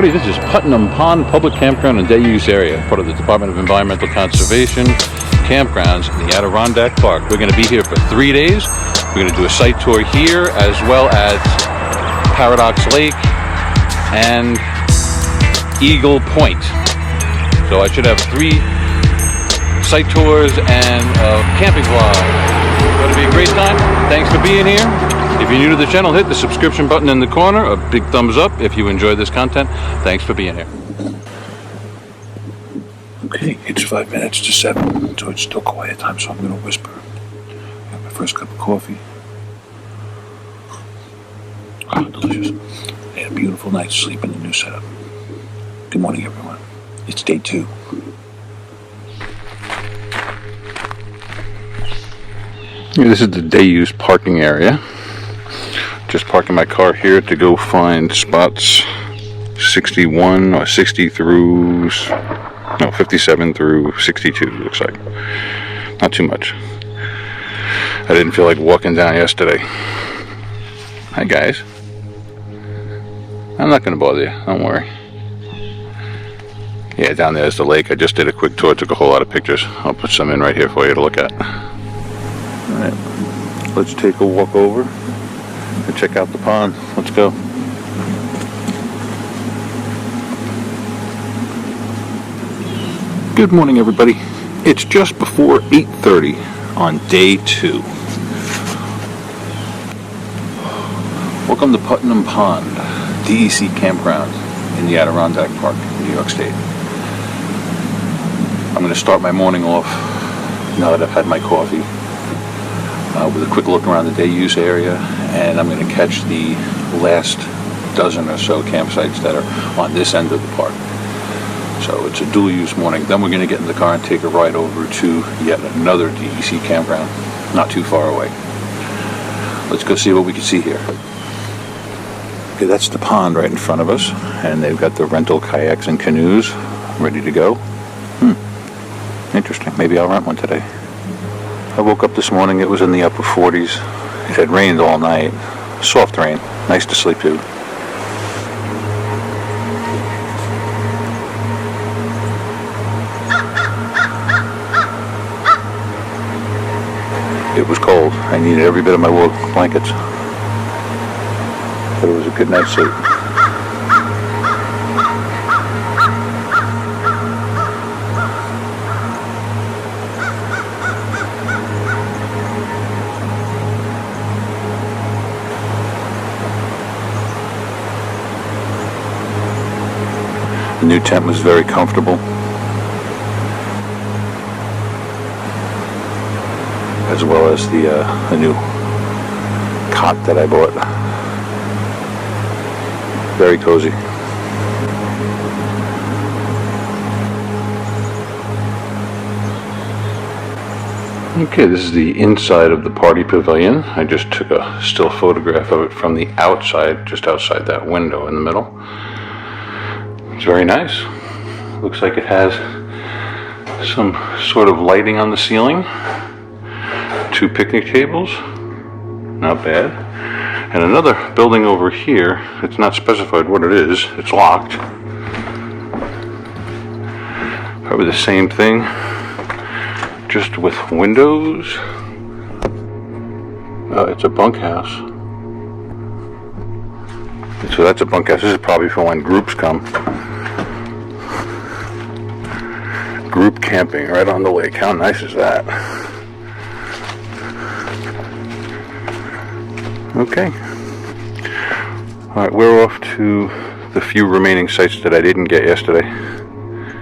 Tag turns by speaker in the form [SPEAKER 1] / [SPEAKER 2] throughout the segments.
[SPEAKER 1] This is Putnam Pond Public Campground and Day Use Area, part of the Department of Environmental Conservation Campgrounds in the Adirondack Park. We're going to be here for 3 days. We're going to do a site tour here as well as Paradox Lake and Eagle Point. So I should have 3 site tours and a camping vlog. It's going to be a great time. Thanks for being here. If you're new to the channel, hit the subscription button in the corner. A big thumbs up if you enjoy this content. Thanks for being here. Okay, it's 5 minutes to 7, so it's still quiet time, so I'm going to whisper. Got my first cup of coffee. Oh, delicious. I had a beautiful night's sleep in the new setup. Good morning, everyone. It's day 2. This is the day use parking area. Just parking my car here to go find spots 61 or 60 through, no, 57 through 62, looks like. Not too much. I didn't feel like walking down yesterday. Hi guys. I'm not going to bother you, don't worry. Yeah, down there's the lake. I just did a quick tour, took a whole lot of pictures. I'll put some in right here for you to look at. Alright, let's take a walk over and check out the pond. Let's go. Good morning, everybody. It's just before 8:30 on day 2. Welcome to Putnam Pond, DEC Campground in the Adirondack Park, New York State. I'm going to start my morning off, now that I've had my coffee, with a quick look around the day use area, and I'm going to catch the last dozen or so campsites that are on this end of the park. So it's a dual use morning. Then we're going to get in the car and take a ride over to yet another DEC campground, not too far away. Let's go see what we can see here. Okay, that's the pond right in front of us, and they've got the rental kayaks and canoes ready to go. Interesting. Maybe I'll rent one today. I woke up this morning, it was in the upper 40s. It had rained all night. Soft rain. Nice to sleep to. It was cold. I needed every bit of my wool blankets. But it was a good night's sleep. The new tent was very comfortable, as well as the new cot that I bought. Very cozy. Okay, this is the inside of the party pavilion. I just took a still photograph of it from the outside, just outside that window in the middle. It's very nice. Looks like it has some sort of lighting on the ceiling. 2 picnic tables. Not bad. And another building over here. It's not specified what it is. It's locked. Probably the same thing, just with windows. It's a bunkhouse. So that's a bunkhouse. This is probably for when groups come. Group camping right on the lake. How nice is that? Okay. Alright, we're off to the few remaining sites that I didn't get yesterday.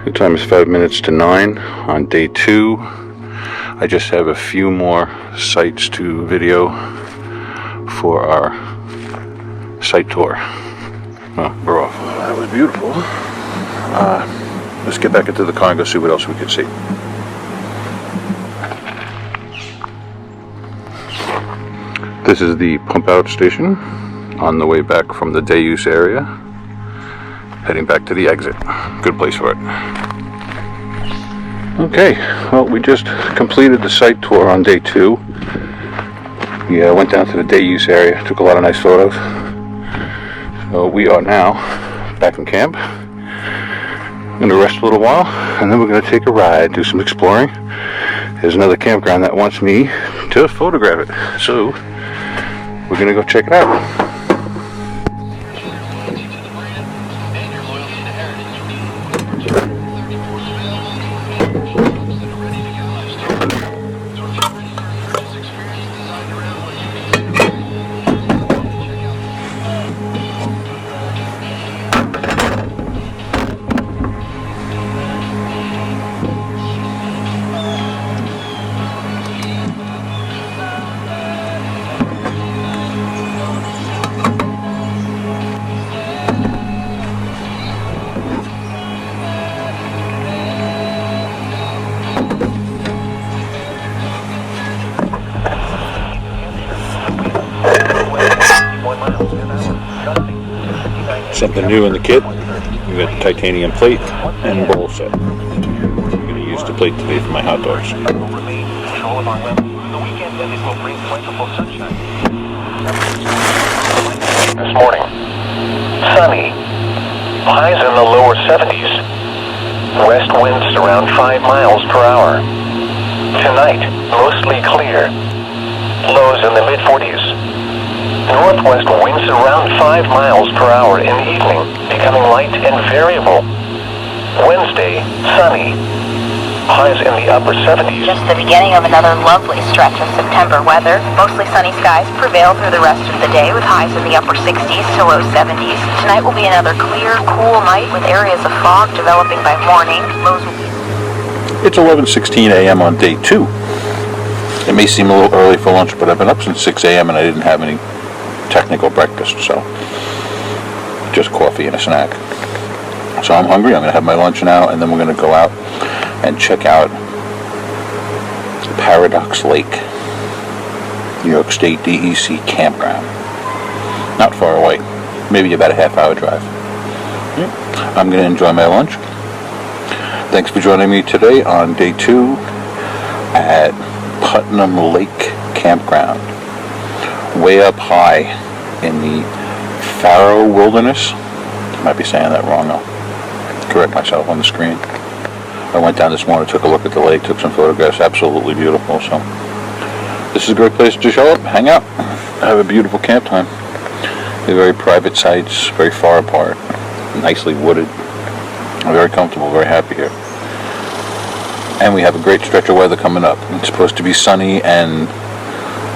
[SPEAKER 1] The time is 5 minutes to 9 on day 2. I just have a few more sites to video for our site tour. Well, we're off. Well, that was beautiful. Let's get back into the car and go see what else we can see. This is the pump out station on the way back from the day use area. Heading back to the exit. Good place for it. Okay, well, we just completed the site tour on day 2. We went down to the day use area, took a lot of nice photos. So we are now back from camp. I'm gonna rest a little while, and then we're gonna take a ride, do some exploring. There's another campground that wants me to photograph it, so we're gonna go check it out. Something new in the kit. We got the titanium plate and bowl set. I'm going to use the plate today for my hot dogs.
[SPEAKER 2] This morning, sunny, highs in the lower 70s, west winds around 5 miles per hour. Tonight, mostly clear, lows in the mid-40s. Northwest winds around 5 miles per hour in the evening, becoming light and variable. Wednesday, sunny, highs in the upper 70s.
[SPEAKER 3] Just the beginning of another lovely stretch of September weather. Mostly sunny skies prevail through the rest of the day with highs in the upper 60s to low 70s. Tonight will be another clear, cool night with areas of fog developing by morning. Lows will be...
[SPEAKER 1] It's 11:16 a.m. on day 2. It may seem a little early for lunch, but I've been up since 6 a.m. and I didn't have any technical breakfast, so just coffee and a snack. So I'm hungry. I'm going to have my lunch now, and then we're going to go out and check out Paradox Lake, New York State DEC campground. Not far away, maybe about a half-hour drive. I'm going to enjoy my lunch. Thanks for joining me today on day 2 at Putnam Lake Campground, way up high in the Pharaoh Wilderness. I might be saying that wrong. I'll correct myself on the screen. I went down this morning, took a look at the lake, took some photographs. Absolutely beautiful. So this is a great place to show up, hang out, have a beautiful camp time. They're very private sites, very far apart, nicely wooded. I'm very comfortable, very happy here. And we have a great stretch of weather coming up. It's supposed to be sunny and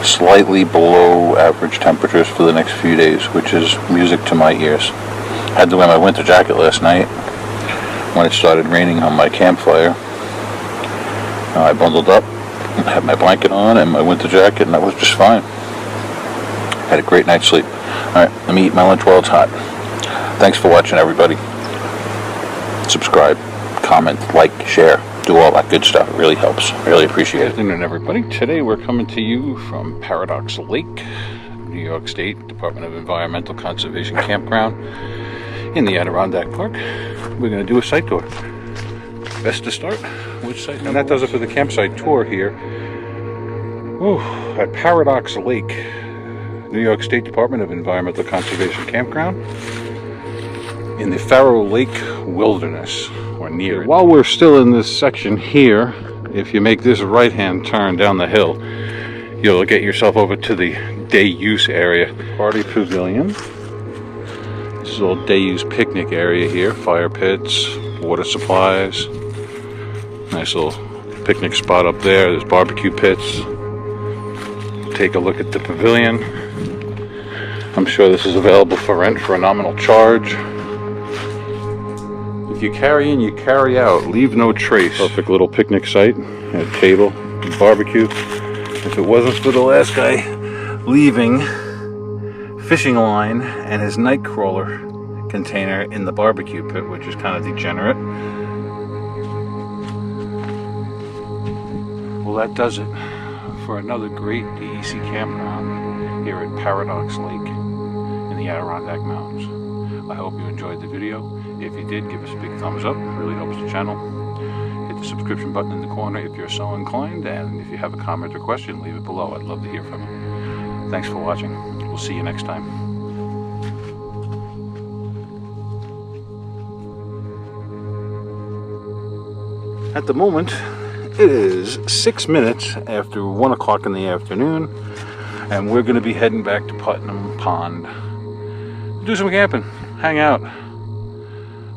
[SPEAKER 1] slightly below average temperatures for the next few days, which is music to my ears. I had to wear my winter jacket last night when it started raining on my campfire. I bundled up, had my blanket on and my winter jacket, and I was just fine. Had a great night's sleep. Alright, let me eat my lunch while it's hot. Thanks for watching, everybody. Subscribe, comment, like, share, do all that good stuff. It really helps. I really appreciate it. Good afternoon, everybody. Today we're coming to you from Paradox Lake, New York State Department of Environmental Conservation campground in the Adirondack Park. We're going to do a site tour. Best to start with site number. And that does it for the campsite tour here. Whoa, at Paradox Lake, New York State Department of Environmental Conservation campground in the Pharaoh Lake Wilderness, or near it. While we're still in this section here, if you make this right-hand turn down the hill, you'll get yourself over to the day use area. Party pavilion. This is a little day use picnic area here. Fire pits, water supplies. Nice little picnic spot up there. There's barbecue pits. Take a look at the pavilion. I'm sure this is available for rent for a nominal charge. If you carry in, you carry out. Leave no trace. Perfect little picnic site. A table, barbecue. If it wasn't for the last guy leaving fishing line and his night crawler container in the barbecue pit, which is kind of degenerate. Well, that does it for another great DEC campground here at Paradox Lake in the Adirondack Mountains. I hope you enjoyed the video. If you did, give us a big thumbs up. It really helps the channel. Hit the subscription button in the corner if you're so inclined, and if you have a comment or question, leave it below. I'd love to hear from you. Thanks for watching. We'll see you next time. At the moment, it is 6 minutes after 1 o'clock in the afternoon, and we're going to be heading back to Putnam Pond. Do some camping, hang out,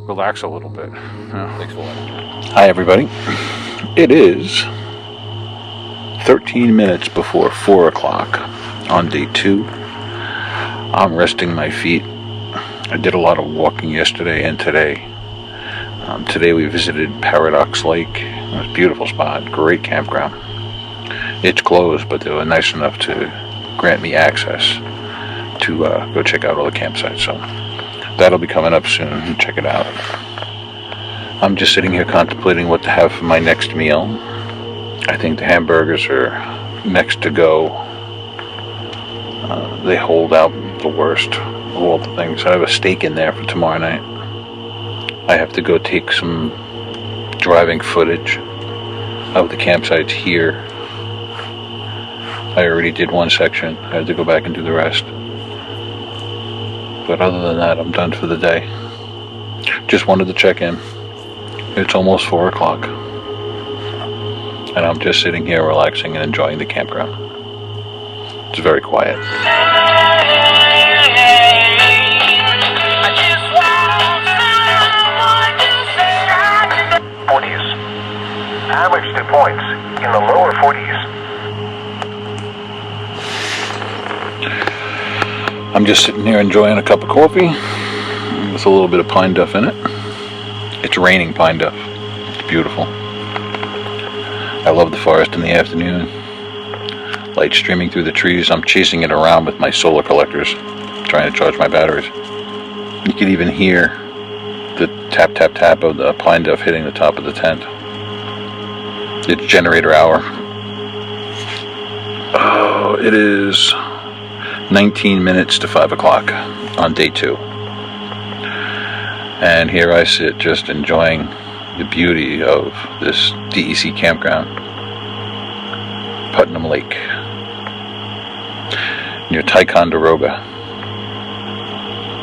[SPEAKER 1] relax a little bit. Thanks for watching. Hi everybody. It is 13 minutes before 4 o'clock on day 2. I'm resting my feet. I did a lot of walking yesterday and today. Today we visited Paradox Lake. It was a beautiful spot, great campground. It's closed, but they were nice enough to grant me access to go check out all the campsites. So that'll be coming up soon. Check it out. I'm just sitting here contemplating what to have for my next meal. I think the hamburgers are next to go. They hold out the worst of all the things. I have a steak in there for tomorrow night. I have to go take some driving footage of the campsites here. I already did one section. I have to go back and do the rest. But other than that, I'm done for the day. Just wanted to check in. It's almost 4 o'clock. And I'm just sitting here relaxing and enjoying the campground. It's very quiet.
[SPEAKER 2] Average dew points in the lower 40s.
[SPEAKER 1] I'm just sitting here enjoying a cup of coffee with a little bit of pine duff in it. It's raining pine duff. It's beautiful. I love the forest in the afternoon. Light streaming through the trees. I'm chasing it around with my solar collectors, trying to charge my batteries. You can even hear the tap tap tap of the pine duff hitting the top of the tent. It's generator hour. Oh, it is 19 minutes to 5 o'clock on day 2. And here I sit just enjoying the beauty of this DEC campground. Putnam Lake. Near Ticonderoga.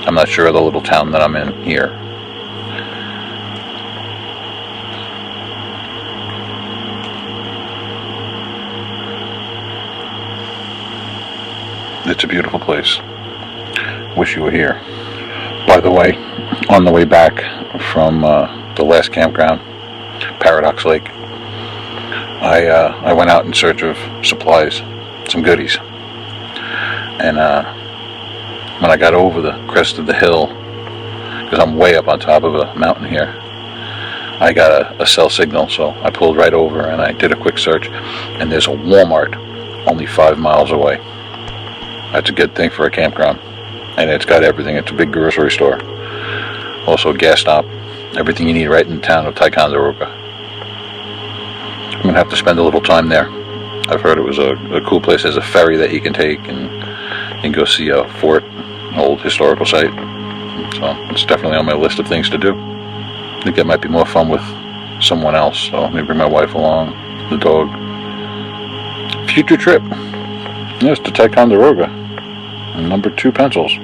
[SPEAKER 1] I'm not sure of the little town that I'm in here. It's a beautiful place. Wish you were here. By the way, on the way back from the last campground, Paradox Lake, I went out in search of supplies, some goodies. And when I got over the crest of the hill, because I'm way up on top of a mountain here, I got a cell signal, so I pulled right over and I did a quick search, and there's a Walmart only 5 miles away. That's a good thing for a campground. And it's got everything. It's a big grocery store. Also a gas stop. Everything you need right in the town of Ticonderoga. I'm going to have to spend a little time there. I've heard it was a cool place. There's a ferry that you can take and go see a fort, an old historical site. So it's definitely on my list of things to do. I think it might be more fun with someone else. So maybe bring my wife along, the dog. Future trip. Yes, to Ticonderoga. Number 2 pencils.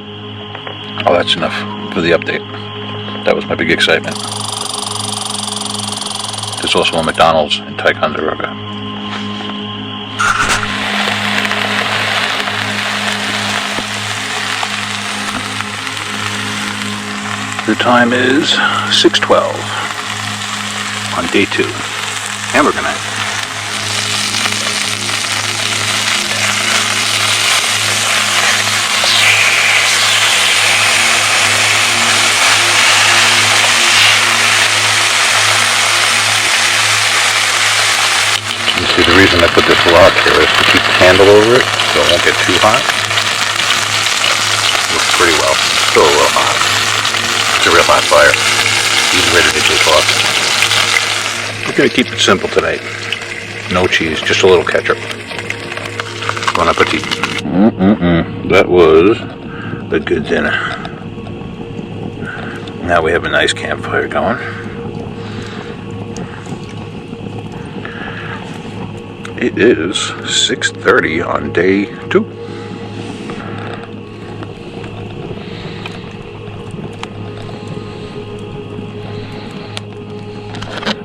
[SPEAKER 1] Oh, that's enough for the update. That was my big excitement. There's also a McDonald's in Ticonderoga. The time is 6:12 on day 2. Hamburger night. The reason I put this log here is to keep the candle over it so it won't get too hot. Looks pretty well. Still a little hot. It's a real hot fire. Easy way to take off. We're going to keep it simple tonight. No cheese, just a little ketchup. Bon appetit. That was a good dinner. Now we have a nice campfire going. It is 6:30 on day 2.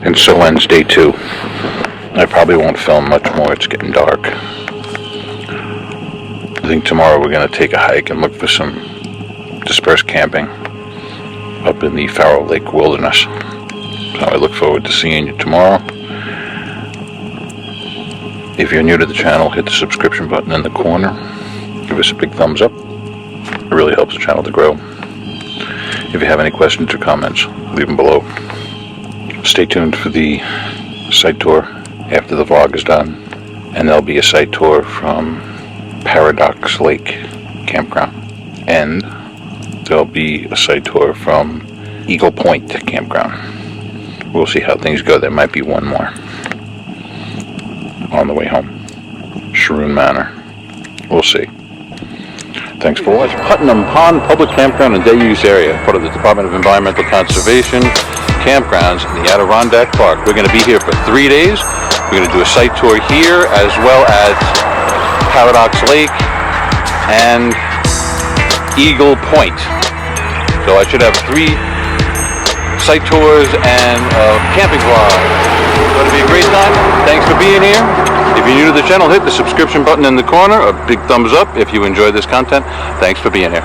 [SPEAKER 1] And so ends day 2. I probably won't film much more, it's getting dark. I think tomorrow we're going to take a hike and look for some dispersed camping up in the Pharaoh Lake Wilderness. So I look forward to seeing you tomorrow. If you're new to the channel, hit the subscription button in the corner. Give us a big thumbs up. It really helps the channel to grow. If you have any questions or comments, leave them below. Stay tuned for the site tour after the vlog is done. And there'll be a site tour from Paradox Lake Campground. And there'll be a site tour from Eagle Point Campground. We'll see how things go. There might be one more on the way home. Sharoon Manor. We'll see. Thanks for watching. Putnam Pond Public Campground and Day Use Area, part of the Department of Environmental Conservation Campgrounds in the Adirondack Park. We're going to be here for 3 days. We're going to do a site tour here as well as Paradox Lake and Eagle Point. So I should have 3 site tours and a camping vlog. It's going to be a great time. Thanks for being here. If you're new to the channel, hit the subscription button in the corner. A big thumbs up if you enjoy this content. Thanks for being here.